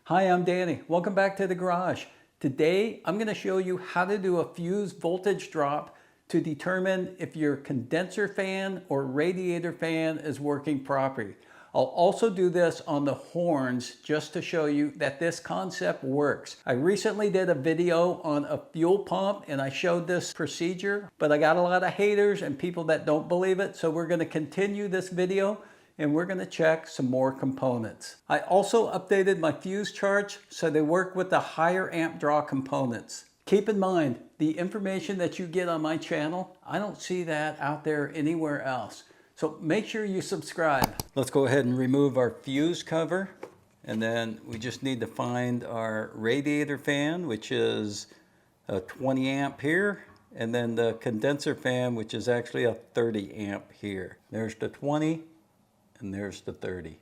Hi, I'm Danny. Welcome back to the garage. Today, I'm going to show you how to do a fuse voltage drop to determine if your condenser fan or radiator fan is working properly. I'll also do this on the horns just to show you that this concept works. I recently did a video on a fuel pump and I showed this procedure, but I got a lot of haters and people that don't believe it. So we're going to continue this video and we're going to check some more components. I also updated my fuse charts so they work with the higher amp draw components. Keep in mind, the information that you get on my channel, I don't see that out there anywhere else. So make sure you subscribe. Let's go ahead and remove our fuse cover. And then we just need to find our radiator fan, which is a 20 amp here. And then the condenser fan, which is actually a 30 amp here. There's the 20. And there's the 30.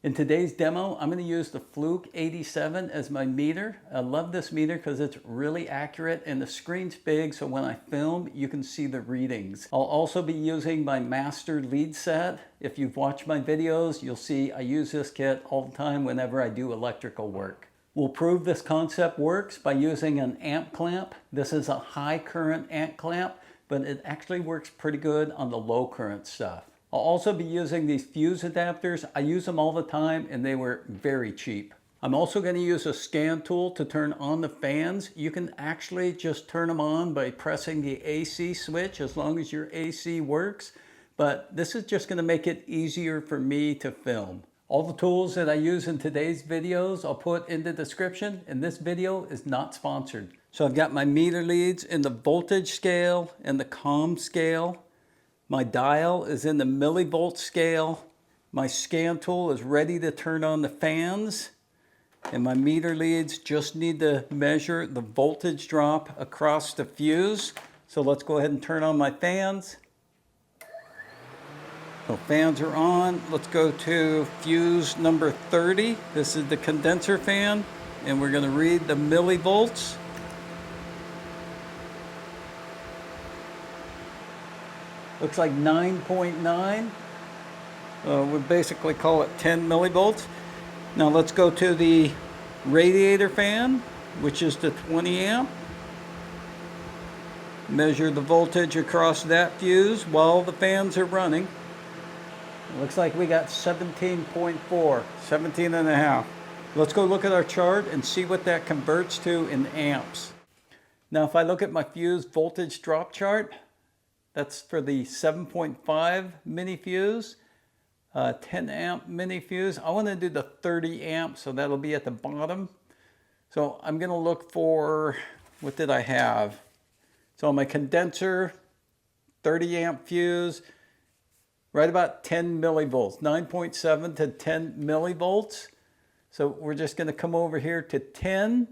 In today's demo, I'm going to use the Fluke 87 as my meter. I love this meter because it's really accurate and the screen's big, so when I film, you can see the readings. I'll also be using my master lead set. If you've watched my videos, you'll see I use this kit all the time whenever I do electrical work. We'll prove this concept works by using an amp clamp. This is a high current amp clamp, but it actually works pretty good on the low current stuff. I'll also be using these fuse adapters. I use them all the time and they were very cheap. I'm also going to use a scan tool to turn on the fans. You can actually just turn them on by pressing the AC switch as long as your AC works. But this is just going to make it easier for me to film. All the tools that I use in today's videos I'll put in the description, and this video is not sponsored. So I've got my meter leads in the voltage scale and the comm scale. My dial is in the millivolt scale. My scan tool is ready to turn on the fans. And my meter leads just need to measure the voltage drop across the fuse. So let's go ahead and turn on my fans. So fans are on. Let's go to fuse number 30. This is the condenser fan. And we're going to read the millivolts. Looks like 9.9. We basically call it 10 millivolts. Now let's go to the radiator fan, which is the 20 amp. Measure the voltage across that fuse while the fans are running. Looks like we got 17.4, 17 and a half. Let's go look at our chart and see what that converts to in amps. Now if I look at my fuse voltage drop chart, that's for the 7.5 mini fuse, 10 amp mini fuse. I want to do the 30 amp, so that'll be at the bottom. So I'm going to look for, what did I have? So my condenser, 30 amp fuse, right about 10 millivolts, 9.7 to 10 millivolts. So we're just going to come over here to 10,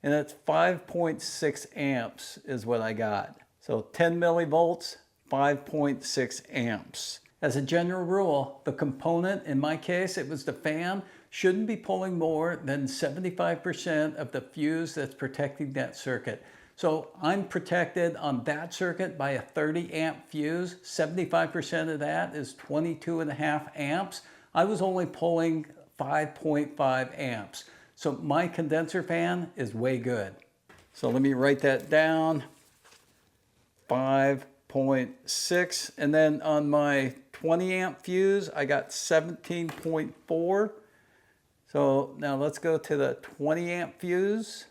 and that's 5.6 amps is what I got. So 10 millivolts, 5.6 amps. As a general rule, the component, in my case, it was the fan, shouldn't be pulling more than 75% of the fuse that's protecting that circuit. So I'm protected on that circuit by a 30 amp fuse. 75% of that is 22.5 amps. I was only pulling 5.5 amps. So my condenser fan is way good. So let me write that down. 5.6, and then on my 20 amp fuse I got 17.4. So now let's go to the 20 amp fuse,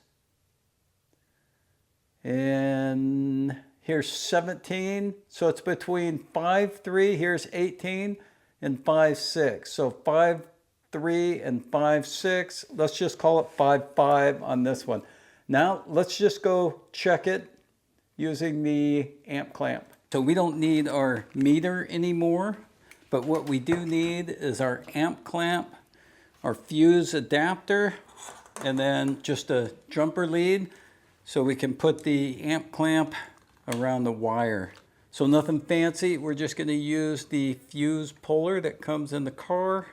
and here's 17, so it's between 5.3, here's 18, and 5.6. So 5.3 and 5.6, let's just call it 5.5 on this one. Now let's just go check it using the amp clamp. So we don't need our meter anymore, but what we do need is our amp clamp, our fuse adapter, and then just a jumper lead so we can put the amp clamp around the wire. So nothing fancy, we're just going to use the fuse puller that comes in the car.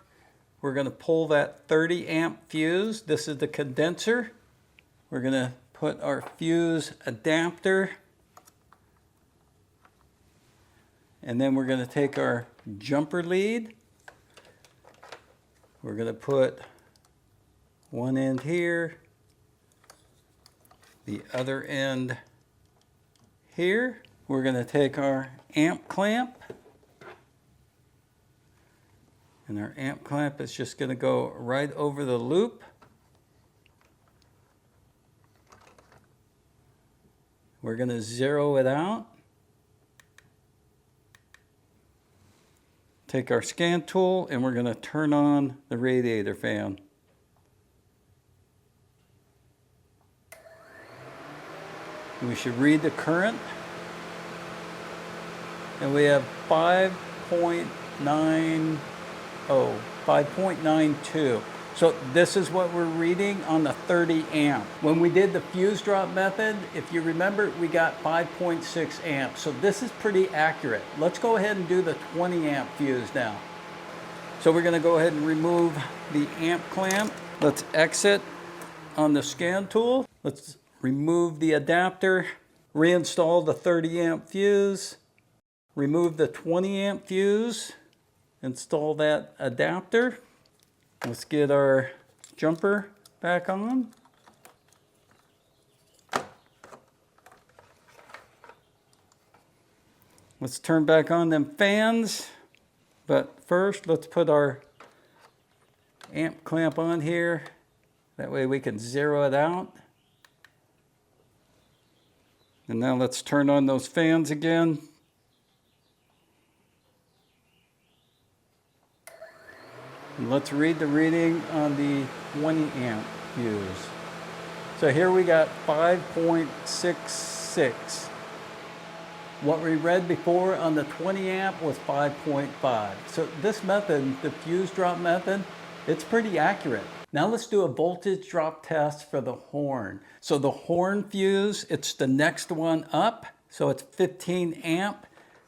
We're going to pull that 30 amp fuse. This is the condenser. We're going to put our fuse adapter, and then we're going to take our jumper lead. We're going to put One end here, the other end here. We're going to take our amp clamp, and our amp clamp is just going to go right over the loop. We're going to zero it out. Take our scan tool and we're going to turn on the radiator fan. We should read the current. And we have 5.90, 5.92. So this is what we're reading on the 30 amp. When we did the fuse drop method, if you remember, we got 5.6 amps. So this is pretty accurate. Let's go ahead and do the 20 amp fuse now. So we're gonna go ahead and remove the amp clamp. Let's exit on the scan tool. Let's remove the adapter, reinstall the 30 amp fuse, remove the 20 amp fuse, install that adapter. Let's get our jumper back on. Let's turn back on them fans. But first, let's put our amp clamp on here. That way we can zero it out. And now let's turn on those fans again. And let's read the reading on the 20 amp fuse. So here we got 5.66. What we read before on the 20 amp was 5.5. So this method, the fuse drop method, it's pretty accurate. Now let's do a voltage drop test for the horn. So the horn fuse, it's the next one up. So it's 15 amp.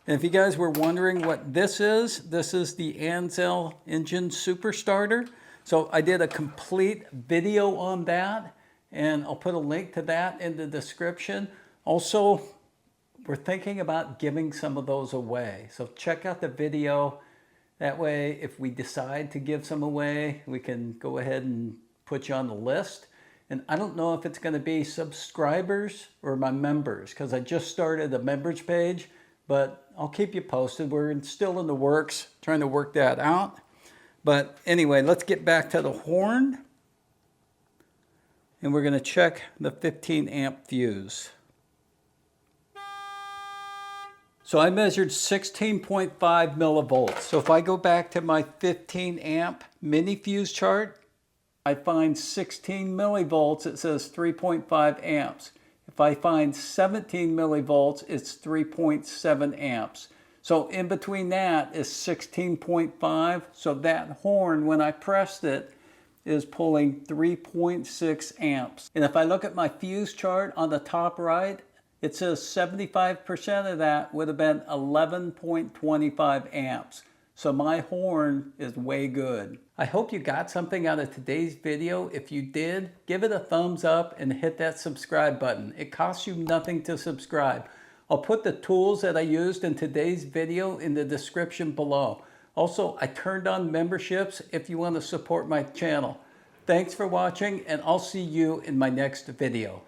And if you guys were wondering what this is the Ansel engine super starter. So I did a complete video on that, and I'll put a link to that in the description. Also, we're thinking about giving some of those away. So check out the video. That way, if we decide to give some away, we can go ahead and put you on the list. And I don't know if it's going to be subscribers or my members, because I just started a members page. But I'll keep you posted. We're still in the works, trying to work that out. But anyway, let's get back to the horn. And we're going to check the 15 amp fuse. So I measured 16.5 millivolts. So if I go back to my 15 amp mini fuse chart, I find 16 millivolts. It says 3.5 amps. If I find 17 millivolts, it's 3.7 amps. So in between that is 16.5. So that horn, when I pressed it, is pulling 3.6 amps. And if I look at my fuse chart on the top right, it says 75% of that would have been 11.25 amps. So my horn is way good. I hope you got something out of today's video. If you did, give it a thumbs up and hit that subscribe button. It costs you nothing to subscribe. I'll put the tools that I used in today's video in the description below. Also, I turned on memberships if you want to support my channel. Thanks for watching, and I'll see you in my next video.